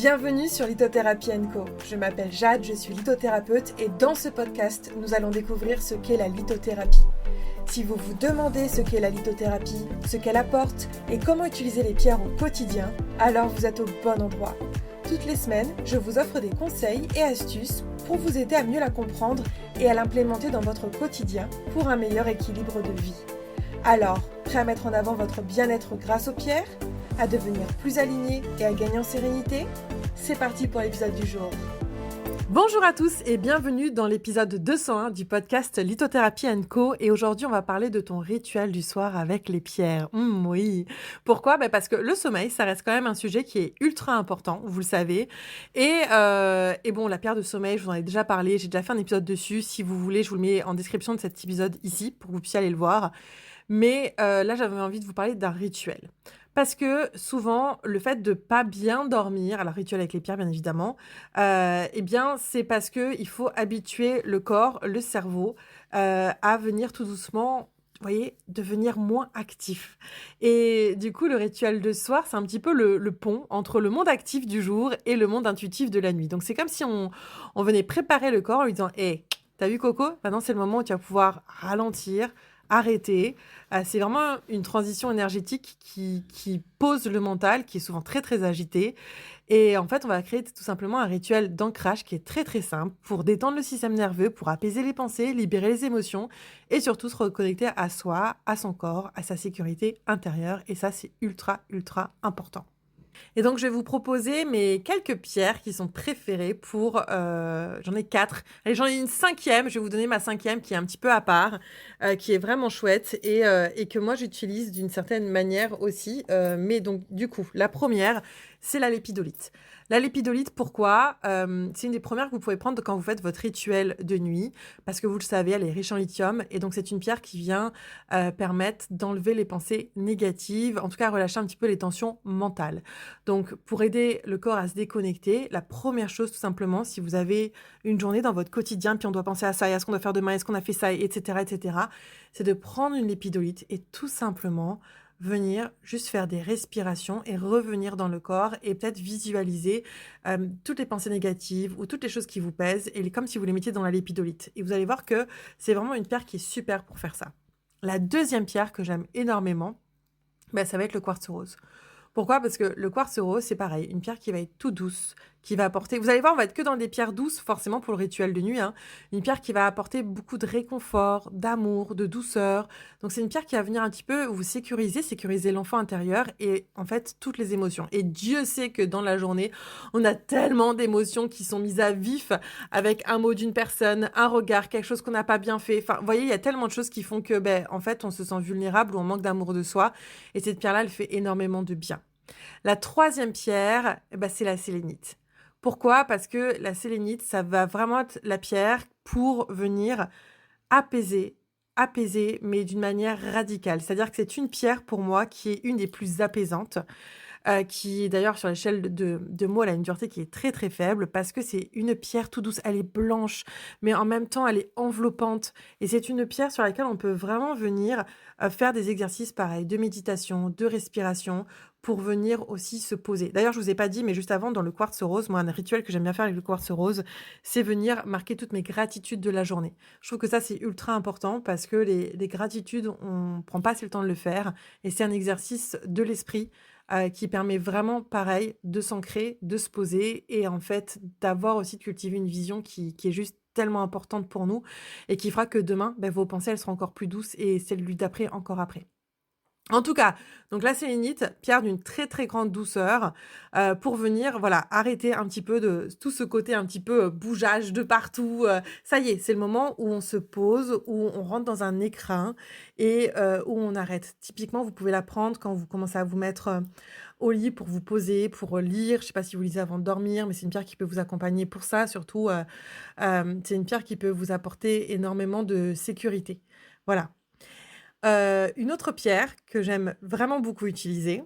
Bienvenue sur Lithothérapie & Co. Je m'appelle Jade, je suis lithothérapeute et dans ce podcast, nous allons découvrir ce qu'est la lithothérapie. Si vous vous demandez ce qu'est la lithothérapie, ce qu'elle apporte et comment utiliser les pierres au quotidien, alors vous êtes au bon endroit. Toutes les semaines, je vous offre des conseils et astuces pour vous aider à mieux la comprendre et à l'implémenter dans votre quotidien pour un meilleur équilibre de vie. Alors, prêt à mettre en avant votre bien-être grâce aux pierres ? À devenir plus aligné et à gagner en sérénité ? C'est parti pour l'épisode du jour. Bonjour à tous et bienvenue dans l'épisode 201 du podcast Lithothérapie & Co. Et aujourd'hui, on va parler de ton rituel du soir avec les pierres. Oui. Pourquoi ? Parce que le sommeil, ça reste quand même un sujet qui est ultra important, vous le savez. Et bon, la pierre de sommeil, je vous en ai déjà parlé, j'ai déjà fait un épisode dessus. Si vous voulez, je vous le mets en description de cet épisode ici pour que vous puissiez aller le voir. Mais là, j'avais envie de vous parler d'un rituel. Parce que souvent, le fait de pas bien dormir, alors rituel avec les pierres bien évidemment, c'est parce qu'il faut habituer le corps, le cerveau, à venir tout doucement, vous voyez, devenir moins actif. Et du coup, le rituel de soir, c'est un petit peu le pont entre le monde actif du jour et le monde intuitif de la nuit. Donc c'est comme si on venait préparer le corps en lui disant « Hey, t'as vu Coco ? Maintenant c'est le moment où tu vas pouvoir ralentir, arrêter ». C'est vraiment une transition énergétique qui pose le mental, qui est souvent très très agité. Et en fait, on va créer tout simplement un rituel d'ancrage qui est très très simple pour détendre le système nerveux, pour apaiser les pensées, libérer les émotions et surtout se reconnecter à soi, à son corps, à sa sécurité intérieure. Et ça, c'est ultra ultra important. Et donc, je vais vous proposer mes quelques pierres qui sont préférées pour... j'en ai 4. Allez, j'en ai une 5e. Je vais vous donner ma 5e qui est un petit peu à part, qui est vraiment chouette et que moi, j'utilise d'une certaine manière aussi. Mais donc, du coup, la première, c'est la lépidolite. La lépidolite, pourquoi ? C'est une des premières que vous pouvez prendre quand vous faites votre rituel de nuit, parce que vous le savez, elle est riche en lithium, et donc c'est une pierre qui vient permettre d'enlever les pensées négatives, en tout cas relâcher un petit peu les tensions mentales. Donc pour aider le corps à se déconnecter, la première chose tout simplement, si vous avez une journée dans votre quotidien, puis on doit penser à ça, et à ce qu'on doit faire demain, est-ce qu'on a fait ça, etc., c'est de prendre une lépidolite et tout simplement venir juste faire des respirations et revenir dans le corps et peut-être visualiser toutes les pensées négatives ou toutes les choses qui vous pèsent et comme si vous les mettiez dans la lépidolite. Et vous allez voir que c'est vraiment une pierre qui est super pour faire ça. La deuxième pierre que j'aime énormément, ça va être le quartz rose. Pourquoi ? Parce que le quartz rose, c'est pareil, une pierre qui va être tout douce, qui va apporter... Vous allez voir, on va être que dans des pierres douces, forcément pour le rituel de nuit. Une pierre qui va apporter beaucoup de réconfort, d'amour, de douceur. Donc c'est une pierre qui va venir un petit peu vous sécuriser l'enfant intérieur et en fait toutes les émotions. Et Dieu sait que dans la journée, on a tellement d'émotions qui sont mises à vif avec un mot d'une personne, un regard, quelque chose qu'on n'a pas bien fait. Enfin, vous voyez, il y a tellement de choses qui font que, en fait, on se sent vulnérable ou on manque d'amour de soi. Et cette pierre-là, elle fait énormément de bien. La troisième pierre, c'est la sélénite. Pourquoi ? Parce que la sélénite, ça va vraiment être la pierre pour venir apaiser, mais d'une manière radicale. C'est-à-dire que c'est une pierre, pour moi, qui est une des plus apaisantes, qui, d'ailleurs, sur l'échelle de mots, elle a une dureté qui est très, très faible, parce que c'est une pierre tout douce. Elle est blanche, mais en même temps, elle est enveloppante. Et c'est une pierre sur laquelle on peut vraiment venir faire des exercices pareils, de méditation, de respiration, pour venir aussi se poser. D'ailleurs, je vous ai pas dit, mais juste avant, dans le quartz rose, moi, un rituel que j'aime bien faire avec le quartz rose, c'est venir marquer toutes mes gratitudes de la journée. Je trouve que ça, c'est ultra important parce que les gratitudes, on prend pas assez le temps de le faire et c'est un exercice de l'esprit qui permet vraiment, pareil, de s'ancrer, de se poser et en fait, d'avoir aussi de cultiver une vision qui est juste tellement importante pour nous et qui fera que demain, vos pensées, elles seront encore plus douces et celles d'après, encore après. En tout cas, donc la sélénite, pierre d'une très très grande douceur, pour venir arrêter un petit peu de tout ce côté un petit peu bougeage de partout. Ça y est, c'est le moment où on se pose, où on rentre dans un écrin et où on arrête. Typiquement, vous pouvez la prendre quand vous commencez à vous mettre au lit pour vous poser, pour lire. Je ne sais pas si vous lisez avant de dormir, mais c'est une pierre qui peut vous accompagner pour ça. Surtout, c'est une pierre qui peut vous apporter énormément de sécurité. Voilà. Une autre pierre que j'aime vraiment beaucoup utiliser,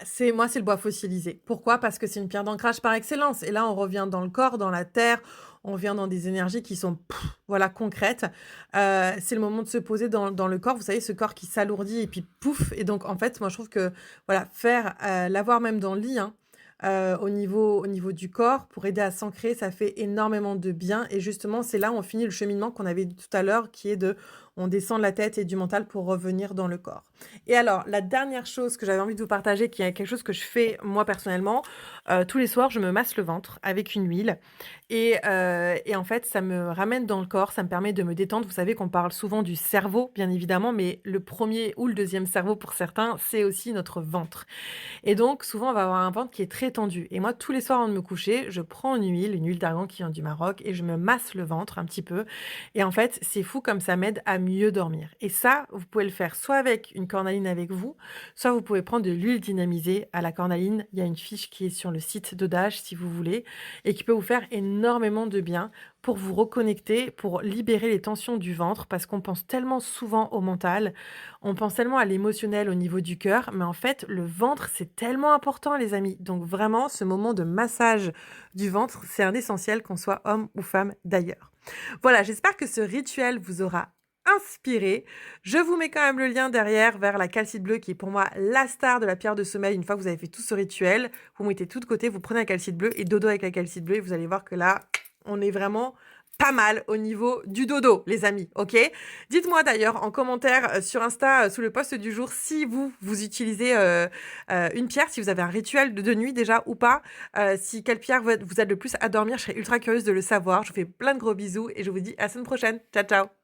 c'est le bois fossilisé. Pourquoi ? Parce que c'est une pierre d'ancrage par excellence. Et là, on revient dans le corps, dans la terre, on revient dans des énergies qui sont concrètes. C'est le moment de se poser dans le corps. Vous savez, ce corps qui s'alourdit et puis pouf. Et donc, en fait, moi, je trouve que l'avoir même dans le lit, au niveau du corps pour aider à s'ancrer. Ça fait énormément de bien et justement, c'est là où on finit le cheminement qu'on avait dit tout à l'heure qui est on descend de la tête et du mental pour revenir dans le corps. Et alors, la dernière chose que j'avais envie de vous partager, qui est quelque chose que je fais moi personnellement, tous les soirs, je me masse le ventre avec une huile et en fait, ça me ramène dans le corps, ça me permet de me détendre. Vous savez qu'on parle souvent du cerveau, bien évidemment, mais le premier ou le deuxième cerveau pour certains, c'est aussi notre ventre. Et donc, souvent, on va avoir un ventre qui est très tendu. Et moi, tous les soirs avant de me coucher, je prends une huile d'argan qui vient du Maroc, et je me masse le ventre un petit peu. Et en fait, c'est fou comme ça m'aide à mieux dormir. Et ça, vous pouvez le faire soit avec une cornaline avec vous, soit vous pouvez prendre de l'huile dynamisée à la cornaline. Il y a une fiche qui est sur le site d'Odage, si vous voulez, et qui peut vous faire énormément de bien pour vous reconnecter, pour libérer les tensions du ventre, parce qu'on pense tellement souvent au mental, on pense tellement à l'émotionnel au niveau du cœur, mais en fait, le ventre, c'est tellement important, les amis. Donc vraiment, ce moment de massage du ventre, c'est un essentiel, qu'on soit homme ou femme d'ailleurs. Voilà, j'espère que ce rituel vous aura inspiré. Je vous mets quand même le lien derrière vers la calcite bleue qui est pour moi la star de la pierre de sommeil. Une fois que vous avez fait tout ce rituel, vous mettez tout de côté, vous prenez la calcite bleue et dodo avec la calcite bleue et vous allez voir que là, on est vraiment pas mal au niveau du dodo, les amis, ok? Dites-moi d'ailleurs en commentaire sur Insta, sous le post du jour, si vous utilisez une pierre, si vous avez un rituel de nuit déjà ou pas, si quelle pierre vous aide le plus à dormir, je serais ultra curieuse de le savoir. Je vous fais plein de gros bisous et je vous dis à la semaine prochaine. Ciao, ciao!